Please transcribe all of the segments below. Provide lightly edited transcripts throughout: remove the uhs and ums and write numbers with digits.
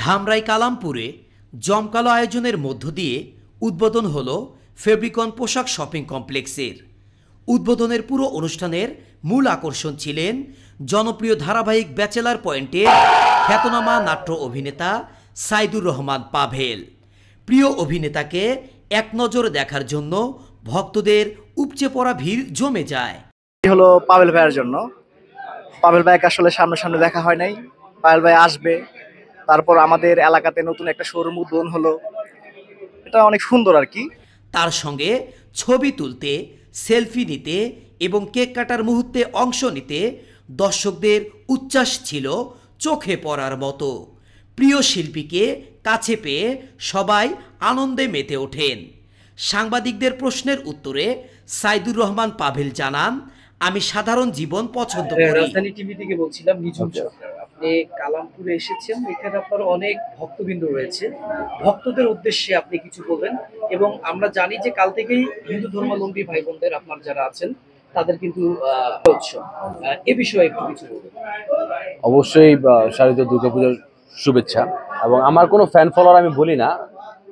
ধামরাই কালামপুরে জমকালো আয়োজনের মধ্য দিয়ে উদ্বোধন হলো ফেব্রিকন পোশাক শপিং কমপ্লেক্সের। উদ্বোধনের পুরো অনুষ্ঠানের মূল আকর্ষণ ছিলেন জনপ্রিয় ধারাবাহিক ব্যাচেলার পয়েন্টের খ্যাতনামা নাট্য অভিনেতা সাইদুর রহমান পাভেল। প্রিয় অভিনেতাকে এক নজরে দেখার জন্য ভক্তদের উপচে পড়া ভিড় জমে যায়। হলো পাভেল ভাইয়ের জন্য। পাভেল ভাইকে আসলে সামনে দেখা হয় নাই। পাভেল ভাই আসবে, তারপর আমাদের এলাকাতে নতুন একটা শোরুম উদ্বোধন হলো, এটা অনেক সুন্দর আর কি। তার সঙ্গে ছবি তুলতে, সেলফি নিতে এবং কেক কাটার মুহূর্তে অংশ নিতে দর্শকদের উচ্ছ্বাস ছিল চোখে পড়ার মতো। প্রিয় শিল্পীকে কাছে পেয়ে সবাই আনন্দে মেতে ওঠেন। সাংবাদিকদের প্রশ্নের উত্তরে সাইদুর রহমান পাভেল জানান, আমি সাধারণ জীবন পছন্দ করি। রাজধানী টিভি থেকে বলছিলাম, নিঝুম সরকার। আপনি কালামপুরে এসেছেন, এখানে আপনার অনেক ভক্তবৃন্দ রয়েছে, ভক্তদের উদ্দেশ্যে আপনি কিছু বলবেন। এবং আমরা জানি যে কাল থেকেই হিন্দু ধর্মাবলম্বী ভাই বোনদের আপনার যারা আছেন তাদের কিন্তু উৎসব, এ বিষয়ে একটু কিছু বলবেন। অবশ্যই শারদীয় দুর্গাপূজার শুভেচ্ছা। এবং আমার কোনো ফ্যান ফলোয়ার আমি বলি না,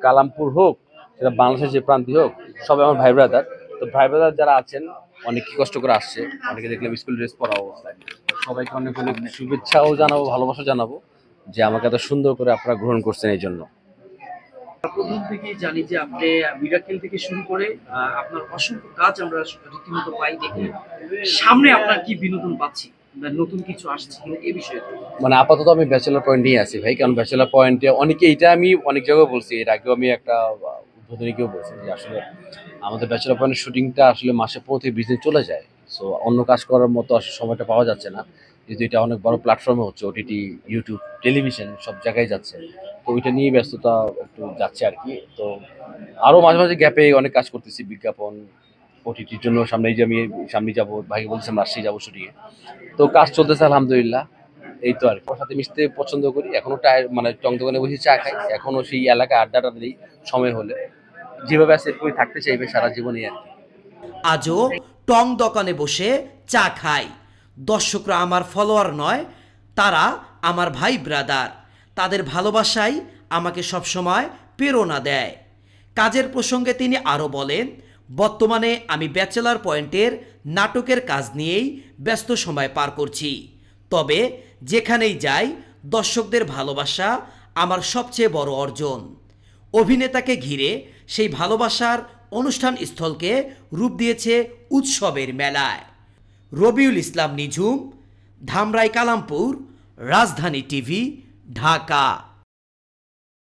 কালামপুর হোক সেটা বাংলাদেশের যে প্রান্তি হোক, সবাই আমার ভাই ব্রাদার। তো ভাই ব্রাদার যারা আছেন অনেকে কষ্ট করে আসছে, অনেকে দেখলাম স্কুল ড্রেস পরা অবস্থায়, সবাইকে অনেক অনেক শুভেচ্ছাও জানাবো, ভালোবাসা জানাবো যে আমাকে এত সুন্দর করে আপনারা গ্রহণ করছেন। এই জন্য প্রথম থেকেই জানি যে আপনি মিরাকেল থেকে শুরু করে আপনার অসংখ্য কাজ আমরা রীতিমতো পাই, দেখি সামনে আপনার কি বিনোদন পাচ্ছি, নতুন কিছু আসছে কিনা এ বিষয়ে। মানে আপাতত আমি ব্যাচেলার পয়েন্টেই আছি ভাই, কারণ ব্যাচেলার পয়েন্টে অনেকে, এটা আমি অনেক জায়গায় বলছি, এর আগেও আমি একটা উদ্বোধনীকেও বলছি যে আসলে আমাদের ব্যাচেলার পয়েন্টের শুটিংটা আসলে মাসে 15 থেকে 20 দিন চলে যায়। সো অন্য কাজ করার মতো আসলে সময়টা পাওয়া যাচ্ছে না, যেহেতু এটা অনেক বড় প্ল্যাটফর্মে হচ্ছে, ওটিটি, ইউটিউব, টেলিভিশন সব জায়গায় যাচ্ছে। তো ওইটা নিয়ে ব্যস্ততা একটু যাচ্ছে আর কি। তো আরও মাঝে মাঝে গ্যাপে অনেক কাজ করতেছি, বিজ্ঞাপন, ওটিটির জন্য। সামনেই যে আমি সামনে যাবো, ভাইকে বলছিলাম রাজশাহী যাবো শুটিংয়ে। তো কাজ চলতেছে আলহামদুলিল্লাহ, এই তো আর কি। ওর সাথে মিশতে পছন্দ করি, এখনো মানে টং দোকানে বসে চা খাই, এখনো সেই এলাকায় আড্ডাটা দিই সময় হলে। যেভাবে আছে এরকমই থাকতে চাইবে সারা জীবনই আর কি। আজও টং দোকানে বসে চা খাই। দর্শকরা আমার ফলোয়ার নয়, তারা আমার ভাই ব্রাদার। তাদের ভালোবাসাই আমাকে সবসময় প্রেরণা দেয়। কাজের প্রসঙ্গে তিনি আরও বলেন, বর্তমানে আমি ব্যাচেলার পয়েন্টের নাটকের কাজ নিয়েই ব্যস্ত সময় পার করছি। তবে যেখানেই যাই, দর্শকদের ভালোবাসা আমার সবচেয়ে বড় অর্জন। অভিনেতাকে ঘিরে সেই ভালোবাসার অনুষ্ঠান স্থলকে রূপ দিয়েছে উৎসবের মেলায়। রবিউল ইসলাম নিঝুম, ধামরাই কালামপুর, রাজধানী টিভি, ঢাকা।